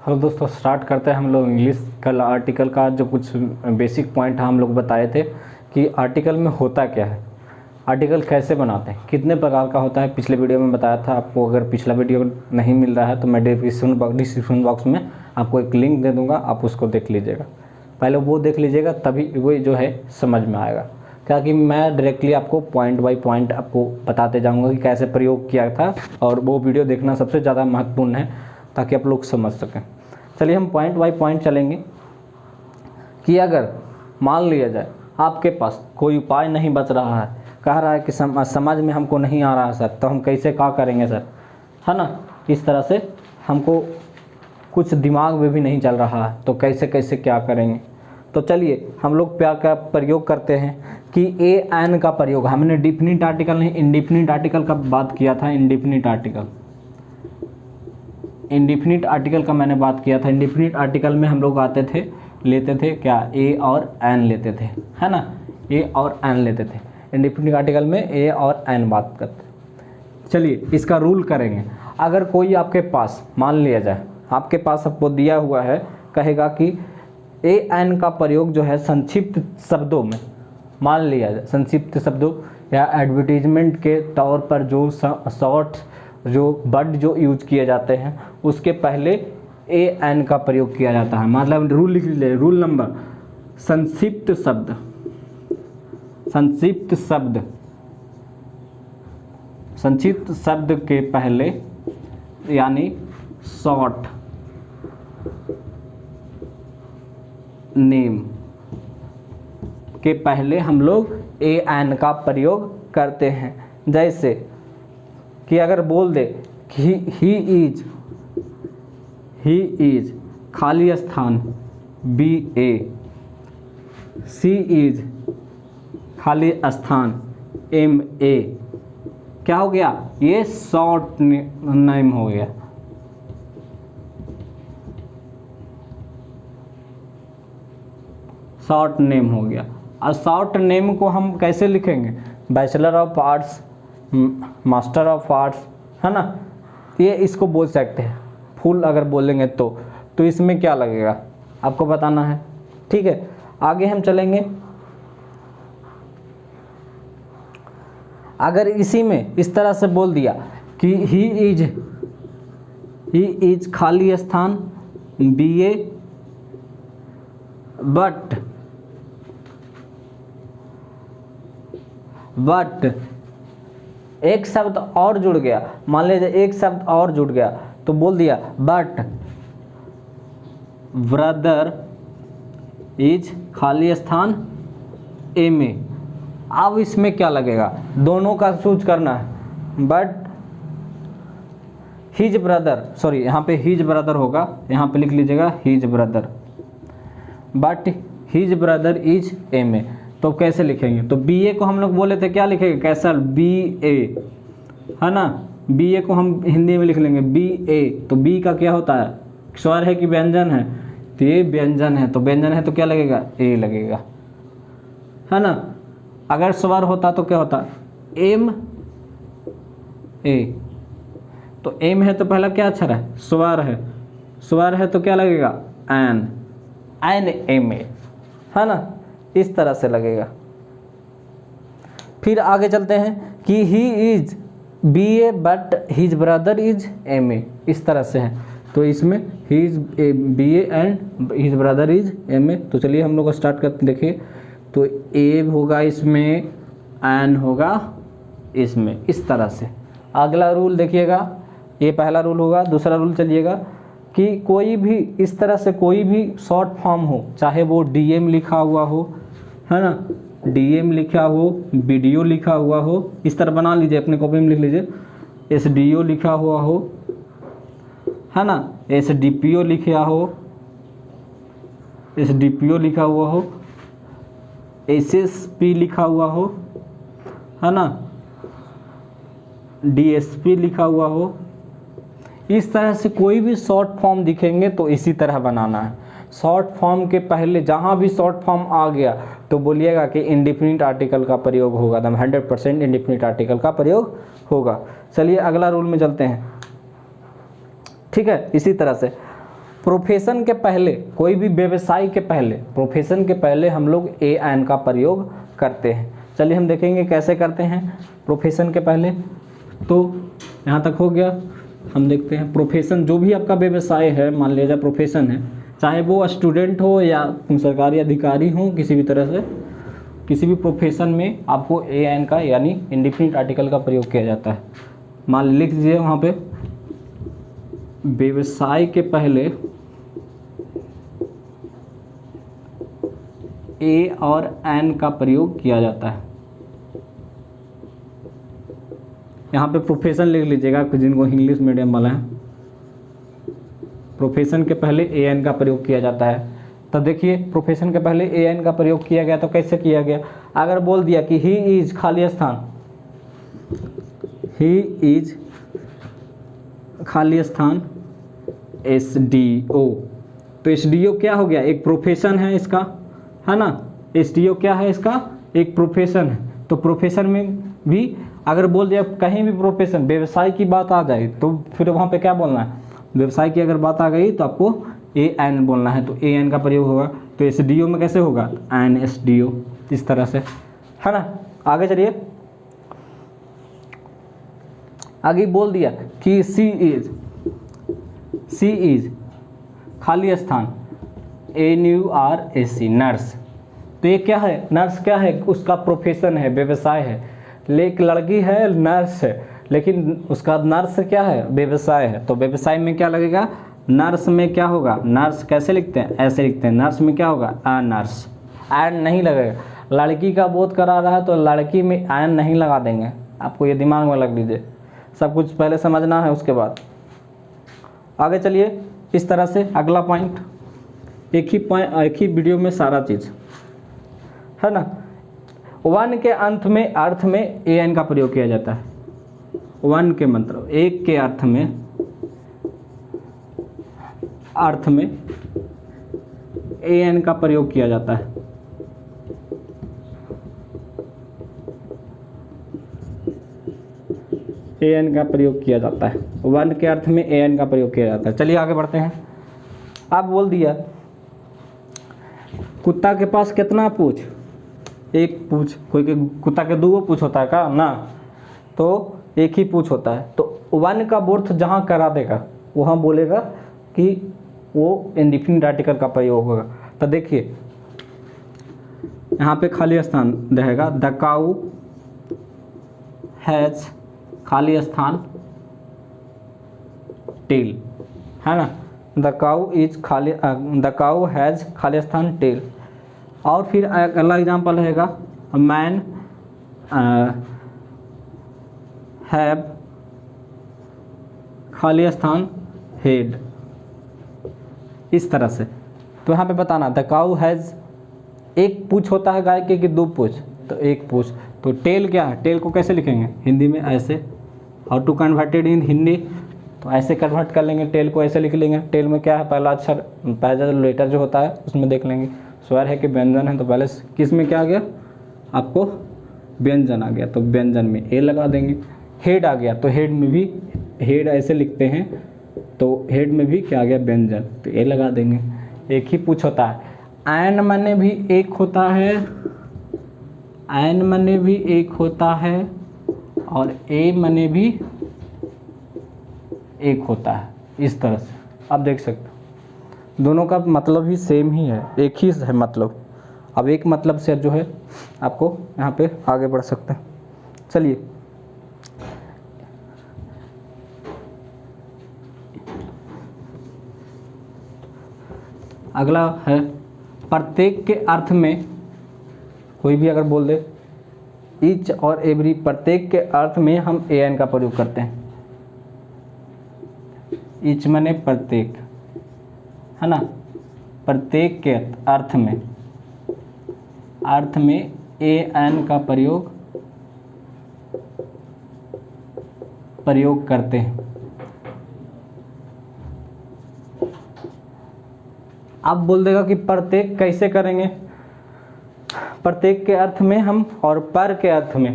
Hello दोस्तों, start करते हैं हम लोग इंग्लिश। कल आर्टिकल का जो कुछ बेसिक पॉइंट हम लोग बताए थे कि आर्टिकल में होता क्या है, आर्टिकल कैसे बनाते हैं, कितने प्रकार का होता है। पिछले वीडियो में बताया था आपको। अगर पिछला वीडियो नहीं मिल रहा है तो मैं डिस्क्रिप्शन बॉक्स में आपको एक लिंक दे दूँगा, आप उसको देख लीजिएगा। पहले वो देख लीजिएगा, तभी वो जो है समझ में आएगा। क्या कि मैं डायरेक्टली आपको पॉइंट बाय पॉइंट आपको बताते जाऊँगा कि कैसे प्रयोग किया था, और वो वीडियो देखना सबसे ज़्यादा महत्वपूर्ण है ताकि आप लोग समझ सकें। चलिए हम पॉइंट बाय पॉइंट चलेंगे कि अगर मान लिया जाए आपके पास कोई उपाय नहीं बच रहा है, कह रहा है कि समझ में हमको नहीं आ रहा है सर, तो हम कैसे क्या करेंगे सर, है ना। इस तरह से हमको कुछ दिमाग में भी नहीं चल रहा है, तो कैसे कैसे क्या करेंगे। तो चलिए हम लोग क्या क्या प्रयोग करते हैं कि ए एन का प्रयोग। हमने डिफिनिट आर्टिकल नहीं, इंडिफिनिट आर्टिकल का बात किया था। इंडिफिनिट आर्टिकल का मैंने बात किया था। इंडिफिनिट आर्टिकल में हम लोग लेते थे क्या, ए और एन लेते थे, है ना। ए और एन लेते थे इंडिफिनिट आर्टिकल में, ए और एन बात करते। चलिए इसका रूल करेंगे। अगर कोई आपके पास मान लिया जाए, आपके पास आपको दिया हुआ है, कहेगा कि ए एन का प्रयोग जो है संक्षिप्त शब्दों में, मान लिया जाए संक्षिप्त शब्दों या एडवर्टीजमेंट के तौर पर जो शॉर्ट जो वर्ड जो यूज किए जाते हैं उसके पहले ए एन का प्रयोग किया जाता है। मतलब रूल लिख लीजिए, रूल नंबर, संक्षिप्त शब्द के पहले यानी शॉर्ट नेम के पहले हम लोग ए एन का प्रयोग करते हैं। जैसे कि अगर बोल दे कि ही इज खाली स्थान बी ए, सी इज खाली स्थान एम ए, क्या हो गया, ये शॉर्ट नेम हो गया। शॉर्ट नेम हो गया। और शॉर्ट नेम को हम कैसे लिखेंगे, bachelor of arts, master of arts, है ना, ये इसको बोल सकते हैं। फुल अगर बोलेंगे तो इसमें क्या लगेगा आपको बताना है, ठीक है। आगे हम चलेंगे। अगर इसी में इस तरह से बोल दिया कि ही इज खाली स्थान बी ए बट एक शब्द और जुड़ गया, मान लीजिए एक शब्द और जुड़ गया, तो बोल दिया बट ब्रदर इज खाली स्थान एम ए। अब इसमें क्या लगेगा, दोनों का चूज करना है। बट हिज ब्रदर, सॉरी यहाँ पे हिज ब्रदर होगा, यहाँ पे लिख लीजिएगा his brother, but his brother is M A. तो कैसे लिखेंगे, तो बी ए को हम लोग बोले थे क्या लिखेंगे, कैसा, बी ए, है ना। बी ए को हम हिंदी में लिख लेंगे बी ए। तो बी का क्या होता है, स्वर है कि व्यंजन है, तो ये व्यंजन है, तो व्यंजन है तो क्या लगेगा, ए लगेगा, है ना। अगर स्वर होता तो क्या होता, एम ए। तो एम है तो पहला क्या अक्षर है, स्वर है, स्वर है तो क्या लगेगा, एन एम ए, है ना। इस तरह से लगेगा। फिर आगे चलते हैं कि he is B A but his brother is M A, इस तरह से है। तो इसमें he is B A and his brother is M A. तो चलिए हम लोग स्टार्ट करते, देखिए। तो ए होगा इसमें, एन होगा इसमें, इस तरह से। अगला रूल देखिएगा, ये पहला रूल होगा। दूसरा रूल चलिएगा कि कोई भी इस तरह से कोई भी शॉर्ट फॉर्म हो, चाहे वो डीएम लिखा हुआ हो, है ना, डीएम लिखा हो, वीडियो लिखा हुआ हो, इस तरह बना लीजिए, अपने कॉपी में लिख लीजिए। एसडीओ लिखा हुआ हो, है ना, एसडीपीओ लिखा हो, एसडीपीओ लिखा हुआ हो, एसएसपी लिखा हुआ हो, है ना, डीएसपी लिखा हुआ हो। इस तरह से कोई भी शॉर्ट फॉर्म दिखेंगे तो इसी तरह बनाना है। शॉर्ट फॉर्म के पहले जहाँ भी शॉर्ट फॉर्म आ गया तो बोलिएगा कि इंडिफिनिट आर्टिकल का प्रयोग होगा, एकदम 100% इंडिफिनिट आर्टिकल का प्रयोग होगा। चलिए अगला रूल में चलते हैं, ठीक है। इसी तरह से प्रोफेशन के पहले, कोई भी व्यवसाय के पहले, प्रोफेशन के पहले हम लोग ए एन का प्रयोग करते हैं। चलिए हम देखेंगे कैसे करते हैं प्रोफेशन के पहले। तो यहाँ तक हो गया। हम देखते हैं प्रोफेशन, जो भी आपका व्यवसाय है, मान लीजिए प्रोफेशन है, चाहे वो स्टूडेंट हो या सरकारी अधिकारी हो, किसी भी तरह से किसी भी प्रोफेशन में आपको ए एन का यानी इंडेफिनिट आर्टिकल का प्रयोग किया जाता है। मान लिख दीजिए वहाँ पे, व्यवसाय के पहले ए और एन का प्रयोग किया जाता है। यहाँ पे प्रोफेशन लिख लीजिएगा जिनको इंग्लिश मीडियम वाला है। प्रोफेशन के पहले ए एन का प्रयोग किया जाता है। तो देखिए प्रोफेशन के पहले ए एन का प्रयोग किया गया, तो कैसे किया गया? अगर बोल दिया कि ही इज खाली स्थान, ही इज खाली स्थान एस डी ओ, तो एस डी ओ क्या हो गया? एक प्रोफेशन है इसका, है ना। एस डी ओ क्या है इसका? एक प्रोफेशन है। तो प्रोफेशन में भी अगर बोल दिया कहीं भी प्रोफेशन, व्यवसाय की बात आ जाए तो फिर वहाँ पे क्या बोलना है? व्यवसाय की अगर बात आ गई तो आपको ए एन बोलना है, तो ए एन का प्रयोग होगा। तो एस डी ओ में कैसे होगा? एन एस डी ओ, इस तरह से, है ना। आगे चलिए, आगे बोल दिया कि सी इज खाली स्थान NURSE, नर्स। तो ये क्या है? नर्स क्या है? उसका प्रोफेशन है, व्यवसाय है। एक लड़की है, नर्स है, लेकिन उसका नर्स क्या है? व्यवसाय है। तो व्यवसाय में क्या लगेगा? नर्स में क्या होगा? नर्स कैसे लिखते हैं? ऐसे लिखते हैं। नर्स में क्या होगा? अ नर्स, एन नहीं लगेगा। लड़की का बोध करा रहा है तो लड़की में एन नहीं लगा देंगे, आपको ये दिमाग में लग लीजिए। सब कुछ पहले समझना है, उसके बाद आगे चलिए। इस तरह से अगला पॉइंट, एक ही वीडियो में सारा चीज़, है ना। वन के अंत में अर्थ में ए एन का प्रयोग किया जाता है। वन के मतलब एक के अर्थ में ए एन का प्रयोग किया जाता है। ए एन का प्रयोग किया जाता है, वन के अर्थ में ए एन का प्रयोग किया जाता है। चलिए आगे बढ़ते हैं। आप बोल दिया कुत्ता के पास कितना पूंछ? एक पूंछ। कोई के कुत्ता के दो पूंछ होता है का ना, तो एक ही पूंछ होता है। तो वन का बोर्थ जहाँ करा देगा वहाँ बोलेगा कि वो इंडेफिनिट आर्टिकल का प्रयोग होगा। तो देखिए यहाँ पे खाली स्थान रहेगा, द काऊ हैज खाली स्थान टेल, है ना। द काऊ हैज खाली स्थान टेल। और फिर अगला एग्जाम्पल रहेगा, मैन हैव खाली स्थान हेड, इस तरह से। तो यहाँ पे बताना द काऊ हैज़, एक पूंछ होता है गाय के कि दो पूंछ? तो एक पूंछ। तो टेल क्या है? टेल को कैसे लिखेंगे हिंदी में? ऐसे। How to converted in Hindi? तो ऐसे कन्वर्ट कर लेंगे, टेल को ऐसे लिख लेंगे। टेल में क्या है? पहला अक्षर, पहला लेटर जो होता है उसमें देख लेंगे, स्वर है कि व्यंजन है। तो पहले किस में क्या आ गया? आपको व्यंजन आ गया, तो व्यंजन में ए लगा देंगे। हेड आ गया, तो हेड में भी, हेड ऐसे लिखते हैं, तो हेड में भी क्या आ गया? व्यंजन, तो ए लगा देंगे। एक ही पूछ होता है। एन मने भी एक होता है, एन मने भी एक होता है, और ए मने भी एक होता है, इस तरह से आप देख सकते हो। दोनों का मतलब ही सेम ही है, एक ही है मतलब। अब एक मतलब से जो है आपको यहाँ पे आगे बढ़ सकते हैं। चलिए अगला है, प्रत्येक के अर्थ में कोई भी अगर बोल दे, ईच और एवरी, प्रत्येक के अर्थ में हम ए एन का प्रयोग करते हैं। ईच माने प्रत्येक, है ना। प्रत्येक के अर्थ में ए एन का प्रयोग करते हैं। आप बोल देगा कि प्रत्येक कैसे करेंगे? प्रत्येक के अर्थ में हम, और पर के अर्थ में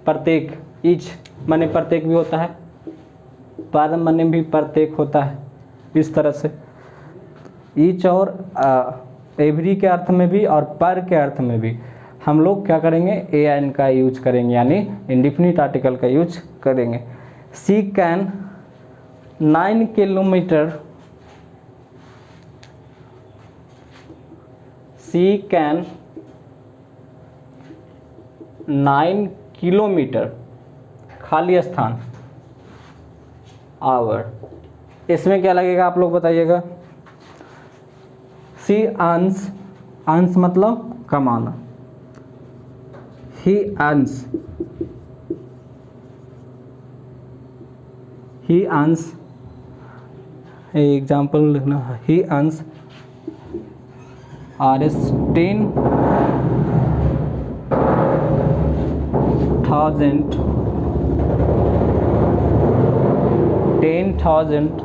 प्रत्येक, ईच माने प्रत्येक भी होता है, पर माने भी प्रत्येक होता है, इस तरह से। ईच और एवरी के अर्थ में भी और पर के अर्थ में भी हम लोग क्या करेंगे, ए एन का यूज करेंगे, यानी इंडिफिनिट आर्टिकल का यूज करेंगे। She can 9 kilometre, she can 9 kilometre खाली स्थान आवर। इसमें क्या लगेगा आप लोग बताइएगा। सी अर्न्स, अर्न्स मतलब कमाना, ही अर्न्स, ही अर्न्स, एग्जाम्पल लिखना है, ही अर्न्स RS 10,000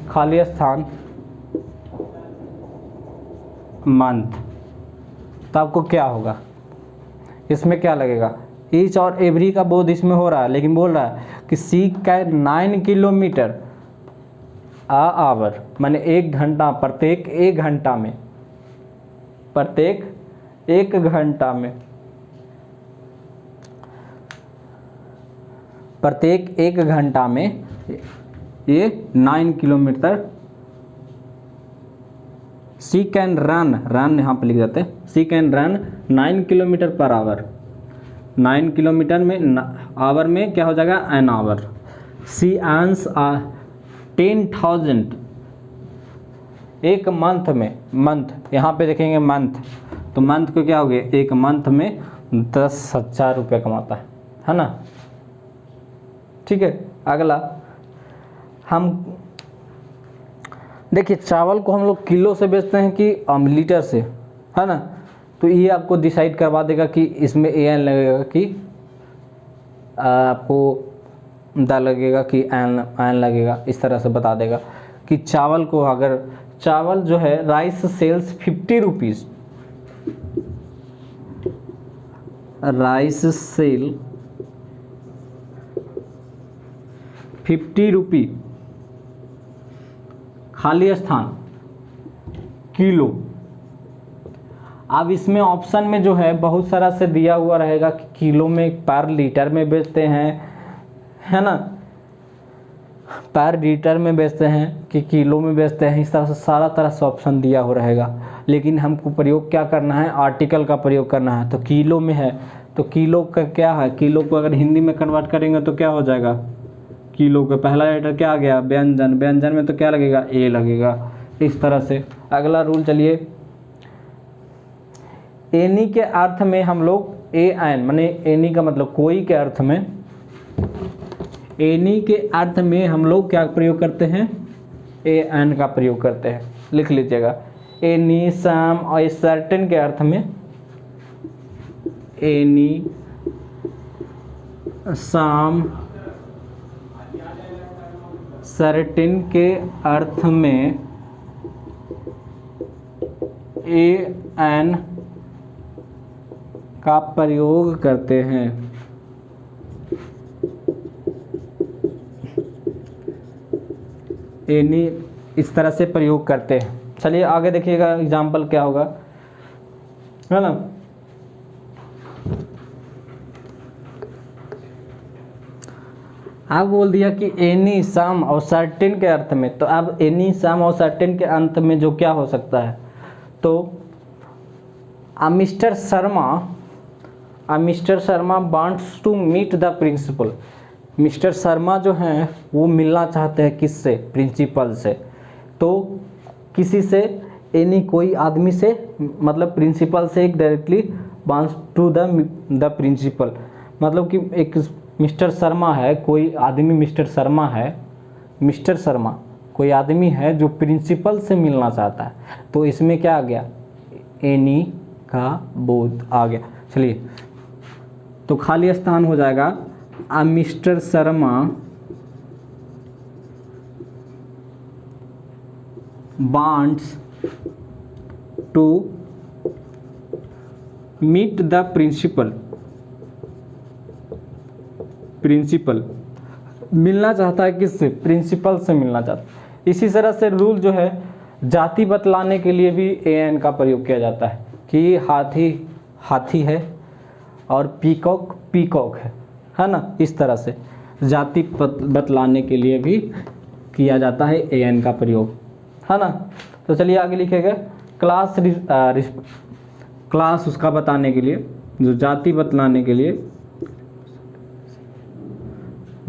खाली स्थान मंथ। तो आपको क्या होगा, इसमें क्या लगेगा, ईच और एवरी का बोध इसमें हो रहा है, लेकिन बोल रहा है कि सी कैन 9 किलोमीटर आवर, माने 1 घंटा, प्रत्येक 1 घंटा में, प्रत्येक 1 घंटा में, प्रत्येक 1 घंटा में ये 9 kilometre. She can run, run यहाँ पे लिख देते हैं, she can run 9 kilometre per hour. 9 kilometre में आवर में क्या हो जाएगा, एन आवर। सी अर्न्स 10,000 एक मंथ में, मंथ यहाँ पे देखेंगे मंथ, तो मंथ को क्या हो गया, एक मंथ में 10,000 रुपये कमाता है ना। ठीक है, अगला हम देखिए, चावल को हम लोग किलो से बेचते हैं कि लीटर से, है ना। तो ये आपको डिसाइड करवा देगा कि इसमें ए एन लगेगा कि आपको द लगेगा कि एन लगेगा, इस तरह से बता देगा कि चावल को, अगर चावल जो है rice sells 50 rupees, rice sell 50 rupee खाली स्थान किलो। अब इसमें ऑप्शन में जो है बहुत सारा से दिया हुआ रहेगा कि किलो में, पर लीटर में बेचते हैं, है ना, पर लीटर में बेचते हैं कि किलो में बेचते हैं, इस तरह से सारा तरह से ऑप्शन दिया हो रहेगा। लेकिन हमको प्रयोग क्या करना है, आर्टिकल का प्रयोग करना है। तो किलो में है तो किलो का क्या है, किलो को अगर हिंदी में कन्वर्ट करेंगे तो क्या हो जाएगा, किलो का पहला लेटर क्या आ गया, व्यंजन, व्यंजन में तो क्या लगेगा, ए लगेगा। इस तरह से अगला रूल चलिए, एनी के अर्थ में हम लोग ए एन, माने एनी का मतलब कोई के अर्थ में, एनी के अर्थ में हम लोग क्या प्रयोग करते हैं, ए एन का प्रयोग करते हैं। लिख लीजिएगा, एनी, सम और सर्टेन के अर्थ में, एनी, सम, सर्टेन के अर्थ में ए एन का प्रयोग करते हैं। एनी इस तरह से प्रयोग करते हैं। चलिए आगे देखिएगा एग्जाम्पल क्या होगा, है ना। अब बोल दिया कि एनी, सम और सर्टेन के अर्थ में, तो अब एनी, सम और सर्टेन के अंत में जो क्या हो सकता है, तो mister Sharma wants to meet the principal. Mister Sharma जो हैं वो मिलना चाहते हैं किससे, प्रिंसिपल से। तो किसी से, एनी कोई आदमी से, मतलब प्रिंसिपल से एक directly wants to the principal, मतलब कि एक मिस्टर शर्मा है, कोई आदमी मिस्टर शर्मा है, मिस्टर शर्मा कोई आदमी है जो प्रिंसिपल से मिलना चाहता है। तो इसमें क्या आ गया, एनी का बोध आ गया। चलिए, तो खाली स्थान हो जाएगा, mister Sharma wants to meet the principal, principal मिलना चाहता है किससे, प्रिंसिपल से मिलना चाहता है। इसी तरह से रूल जो है जाति बतलाने के लिए भी एन का प्रयोग किया जाता है कि हाथी हाथी है और पीकॉक पीकॉक है ना। इस तरह से जाति बतलाने के लिए भी किया जाता है एन का प्रयोग, है ना। तो चलिए आगे लिखेगा क्लास उसका बताने के लिए, जो जाति बतलाने के लिए,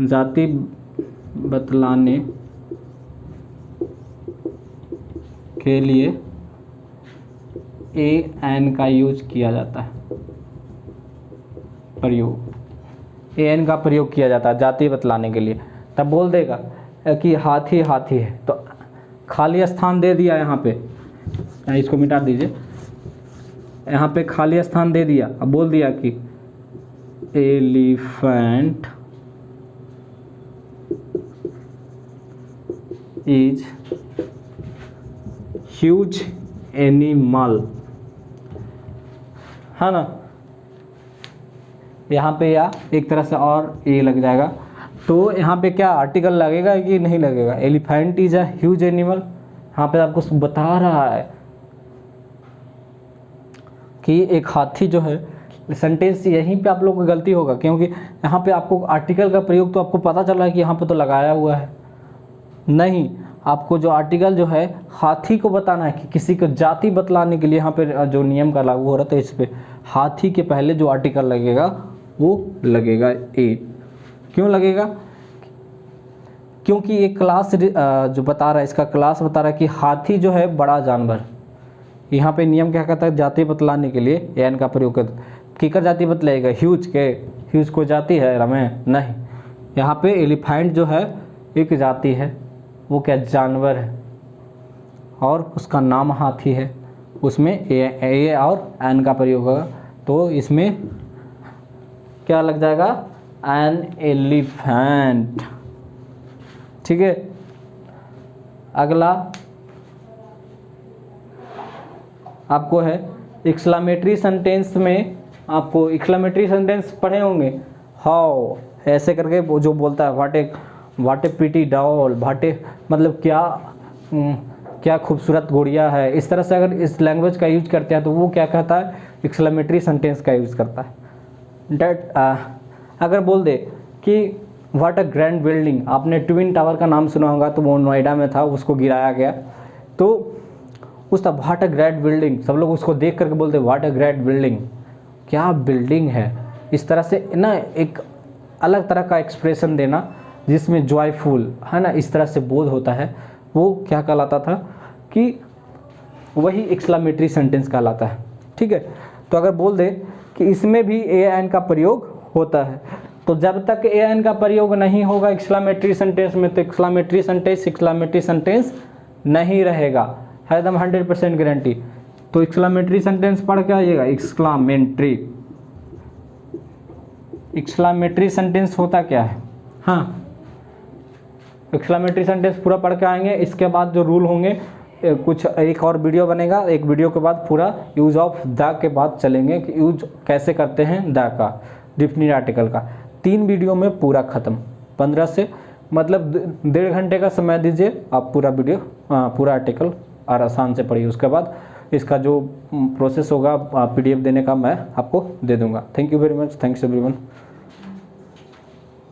जाति बतलाने के लिए ए एन का यूज किया जाता है, प्रयोग ए एन का प्रयोग किया जाता है जाति बतलाने के लिए। तब बोल देगा कि हाथी हाथी है, तो खाली स्थान दे दिया यहाँ पे, इसको मिटा दीजिए, यहाँ पे खाली स्थान दे दिया। अब बोल दिया कि एलिफेंट इज ह्यूज एनिमल, है ना। यहाँ पे या एक तरह से और ए लग जाएगा, तो यहाँ पे क्या आर्टिकल लगेगा कि नहीं लगेगा। Elephant is a huge animal, यहाँ पे आपको बता रहा है कि एक हाथी जो है, सेंटेंस यहीं पे आप लोग को गलती होगा, क्योंकि यहाँ पे आपको आर्टिकल का प्रयोग तो आपको पता चल रहा है कि यहाँ पे तो लगाया हुआ है, नहीं, आपको जो आर्टिकल जो है हाथी को बताना है कि किसी को जाति बतलाने के लिए यहाँ पे जो नियम का लागू हो रहा था, इस पे हाथी के पहले जो आर्टिकल लगेगा वो लगेगा ए। क्यों लगेगा? क्योंकि ये क्लास जो बता रहा है, इसका क्लास बता रहा है कि हाथी जो है बड़ा जानवर। यहाँ पे नियम क्या कहता है, जाति बतलाने के लिए एन का प्रयोग कर, किकर जाति बतलाएगा, ह्यूज के, ह्यूज को जाति है रमें नहीं। यहाँ पे एलिफेंट जो है एक जाति है, वो क्या जानवर है, और उसका नाम हाथी है, उसमें ए और एन का प्रयोग होगा, तो इसमें क्या लग जाएगा, एन एलिफेंट। ठीक है, अगला आपको है एक्सक्लेमेटरी सेंटेंस में, आपको एक्सक्लेमेटरी सेंटेंस पढ़े होंगे, हाउ ऐसे करके वो जो बोलता है वाट ए प्रीटी डॉल, वाटे मतलब क्या खूबसूरत गुड़िया है, इस तरह से अगर इस लैंग्वेज का यूज करते हैं तो वो क्या कहता है, एक्सक्लेमेटरी सेंटेंस का यूज करता है। डेट अगर बोल दे कि व्हाट अ ग्रैंड बिल्डिंग, आपने ट्विन टावर का नाम सुना होगा, तो वो नोएडा में था, उसको गिराया गया, तो उसका व्हाट अ ग्रेट बिल्डिंग, सब लोग उसको देख करके बोलते व्हाट अ ग्रेट बिल्डिंग, क्या बिल्डिंग है। इस तरह से ना एक अलग तरह का एक्सप्रेशन देना जिसमें जॉयफुल है ना, इस तरह से बोध होता है, वो क्या कहलाता था कि वही एक्सक्लेमेटरी सेंटेंस कहलाता है। ठीक है, तो अगर बोल दे कि इसमें भी ए एन का प्रयोग होता है, तो जब तक ए एन का प्रयोग नहीं होगा एक्सक्लेमेटरी सेंटेंस में, तो एक्सक्लेमेटरी सेंटेंस नहीं रहेगा, है एकदम 100% गारंटी। तो एक्सक्लेमेटरी सेंटेंस पढ़ के आइएगा, एक्सक्लेमेटरी सेंटेंस होता क्या है, हाँ, एक्सक्लेमेटरी सेंटेंस पूरा पढ़ के आएंगे। इसके बाद जो रूल होंगे, कुछ एक और वीडियो बनेगा, एक वीडियो के बाद पूरा यूज ऑफ द के बाद चलेंगे कि यूज कैसे करते हैं द का, डिफिनिट आर्टिकल का। 3 वीडियो में पूरा ख़त्म, 15 से मतलब 1.5 घंटे का समय दीजिए, आप पूरा वीडियो पूरा आर्टिकल और आसान से पढ़िए। उसके बाद इसका जो प्रोसेस होगा PDF देने का मैं आपको दे दूंगा। Thank you very much, thanks everyone.